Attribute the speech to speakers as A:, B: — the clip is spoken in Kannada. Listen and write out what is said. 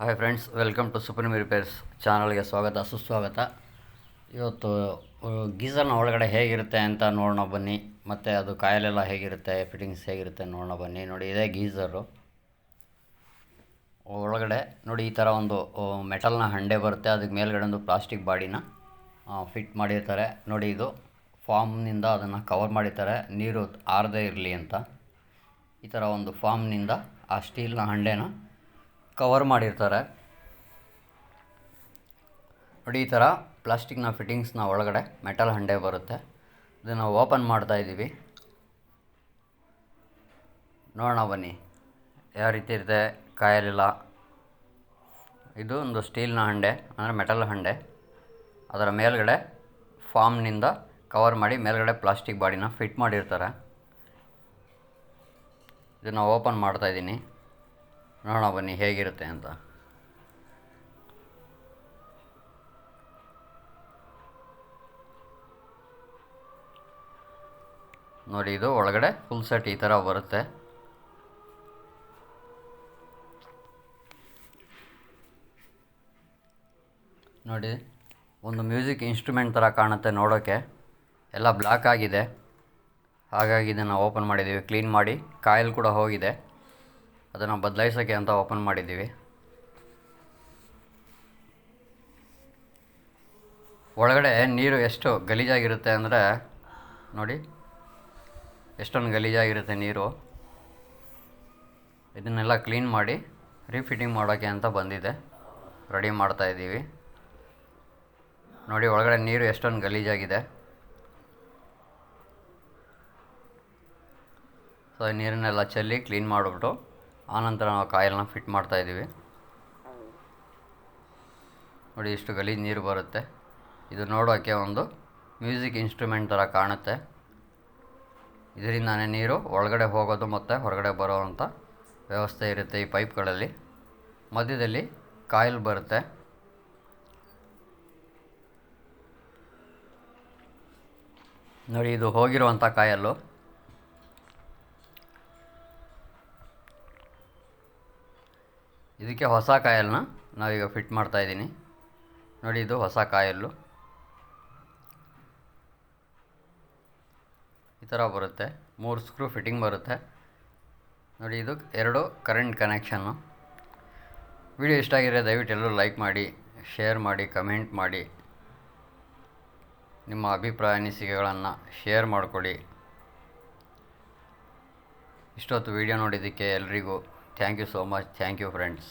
A: Hi friends, welcome to supreme repairs ಚಾನಲ್ಗೆ ಸ್ವಾಗತ ಸುಸ್ವಾಗತ. ಇವತ್ತು ಗೀಸರ್ನ ಒಳಗಡೆ ಹೇಗಿರುತ್ತೆ ಅಂತ ನೋಡೋಣ ಬನ್ನಿ. ಮತ್ತು ಅದು ಕಾಯಲೆಲ್ಲ ಹೇಗಿರುತ್ತೆ, ಫಿಟ್ಟಿಂಗ್ಸ್ ಹೇಗಿರುತ್ತೆ ನೋಡೋಣ ಬನ್ನಿ. ನೋಡಿ, ಇದೇ ಗೀಸರು. ಒಳಗಡೆ ನೋಡಿ ಈ ಥರ ಒಂದು ಮೆಟಲ್ನ ಹಂಡೆ ಬರುತ್ತೆ. ಅದಕ್ಕೆ ಮೇಲ್ಗಡೆ ಒಂದು ಪ್ಲಾಸ್ಟಿಕ್ ಬಾಡಿನ ಫಿಟ್ ಮಾಡಿರ್ತಾರೆ. ನೋಡಿ, ಇದು ಫಾರ್ಮ್ನಿಂದ ಅದನ್ನು ಕವರ್ ಮಾಡಿರ್ತಾರೆ, ನೀರು ಆರದೇ ಇರಲಿ ಅಂತ. ಈ ಥರ ಒಂದು ಫಾರ್ಮ್ನಿಂದ ಆ ಸ್ಟೀಲ್ನ ಹಂಡೆನ ಕವರ್ ಮಾಡಿರ್ತಾರೆ. ನೋಡಿ, ಈ ಥರ ಪ್ಲಾಸ್ಟಿಕ್ನ ಫಿಟ್ಟಿಂಗ್ಸ್ನ ಒಳಗಡೆ ಮೆಟಲ್ ಹಂಡೆ ಬರುತ್ತೆ. ಇದನ್ನು ಓಪನ್ ಮಾಡ್ತಾ ಇದ್ದೀವಿ, ನೋಡೋಣ ಬನ್ನಿ ಯಾವ ರೀತಿ ಇರುತ್ತೆ. ಕಾಯಲಿಲ್ಲ. ಇದು ಒಂದು ಸ್ಟೀಲ್ನ ಹಂಡೆ, ಅಂದರೆ ಮೆಟಲ್ ಹಂಡೆ. ಅದರ ಮೇಲ್ಗಡೆ ಫಾರ್ಮ್ನಿಂದ ಕವರ್ ಮಾಡಿ ಮೇಲ್ಗಡೆ ಪ್ಲಾಸ್ಟಿಕ್ ಬಾಡಿನ ಫಿಟ್ ಮಾಡಿರ್ತಾರೆ. ಇದನ್ನು ಓಪನ್ ಮಾಡ್ತಾ ಇದ್ದೀನಿ, ನೋಡೋಣ ಬನ್ನಿ ಹೇಗಿರುತ್ತೆ ಅಂತ. ನೋಡಿ, ಇದು ಒಳಗಡೆ ಫುಲ್ ಸೆಟ್ ಈ ಥರ ಬರುತ್ತೆ. ನೋಡಿ, ಒಂದು ಮ್ಯೂಸಿಕ್ ಇನ್ಸ್ಟ್ರೂಮೆಂಟ್ ಥರ ಕಾಣುತ್ತೆ ನೋಡೋಕ್ಕೆ. ಎಲ್ಲ ಬ್ಲ್ಯಾಕ್ ಆಗಿದೆ, ಹಾಗಾಗಿ ಇದನ್ನು ಓಪನ್ ಮಾಡಿದ್ದೀವಿ. ಕ್ಲೀನ್ ಮಾಡಿ ಕಾಯಿಲ್ ಕೂಡ ಹೋಗಿದೆ, ಅದನ್ನು ಬದಲಾಯಿಸೋಕ್ಕೆ ಅಂತ ಓಪನ್ ಮಾಡಿದ್ದೀವಿ. ಒಳಗಡೆ ನೀರು ಎಷ್ಟು ಗಲೀಜಾಗಿರುತ್ತೆ ಅಂದರೆ ನೋಡಿ, ಎಷ್ಟೊಂದು ಗಲೀಜಾಗಿರುತ್ತೆ ನೀರು. ಇದನ್ನೆಲ್ಲ ಕ್ಲೀನ್ ಮಾಡಿ ರೀಫಿಟ್ಟಿಂಗ್ ಮಾಡೋಕ್ಕೆ ಅಂತ ಬಂದಿದೆ, ರೆಡಿ ಮಾಡ್ತಾಯಿದ್ದೀವಿ. ನೋಡಿ, ಒಳಗಡೆ ನೀರು ಎಷ್ಟೊಂದು ಗಲೀಜಾಗಿದೆ. ಸೊ ಈ ನೀರನ್ನೆಲ್ಲ ಚೆಲ್ಲಿ ಕ್ಲೀನ್ ಮಾಡಿಬಿಟ್ಟು ಆನಂತರ ನಾವು ಕಾಯಿಲ್ನ ಫಿಟ್ ಮಾಡ್ತಾಯಿದ್ದೀವಿ. ನೋಡಿ, ಇಷ್ಟು ಗಲೀಜು ನೀರು ಬರುತ್ತೆ. ಇದು ನೋಡೋಕ್ಕೆ ಒಂದು ಮ್ಯೂಸಿಕ್ ಇನ್ಸ್ಟ್ರೂಮೆಂಟ್ ಥರ ಕಾಣುತ್ತೆ. ಇದರಿಂದಾನೇ ನೀರು ಒಳಗಡೆ ಹೋಗೋದು ಮತ್ತು ಹೊರಗಡೆ ಬರೋವಂಥ ವ್ಯವಸ್ಥೆ ಇರುತ್ತೆ. ಈ ಪೈಪ್ಗಳಲ್ಲಿ ಮಧ್ಯದಲ್ಲಿ ಕಾಯಿಲ್ ಬರುತ್ತೆ. ನೋಡಿ, ಇದು ಹೋಗಿರುವಂಥ ಕಾಯಲ್ಲು. ಇದಕ್ಕೆ ಹೊಸ ಕಾಯಲ್ನ ನಾವೀಗ ಫಿಟ್ ಮಾಡ್ತಾಯಿದ್ದೀನಿ. ನೋಡಿ, ಇದು ಹೊಸ ಕಾಯಲ್ಲು ಈ ಥರ ಬರುತ್ತೆ. 3 ಸ್ಕ್ರೂ ಫಿಟ್ಟಿಂಗ್ ಬರುತ್ತೆ. ನೋಡಿ, ಇದು 2 ಕರೆಂಟ್ ಕನೆಕ್ಷನ್ನು. ವಿಡಿಯೋ ಇಷ್ಟ ಆಗಿದ್ರೆ ದಯವಿಟ್ಟು ಎಲ್ಲರೂ ಲೈಕ್ ಮಾಡಿ, ಶೇರ್ ಮಾಡಿ, ಕಮೆಂಟ್ ಮಾಡಿ, ನಿಮ್ಮ ಅಭಿಪ್ರಾಯ ಅನಿಸಿಕೆಗಳನ್ನು ಶೇರ್ ಮಾಡಿಕೊಡಿ. ಇಷ್ಟೊತ್ತು ವಿಡಿಯೋ ನೋಡಿದ್ದಕ್ಕೆ ಎಲ್ರಿಗೂ thank you so much. Thank you friends.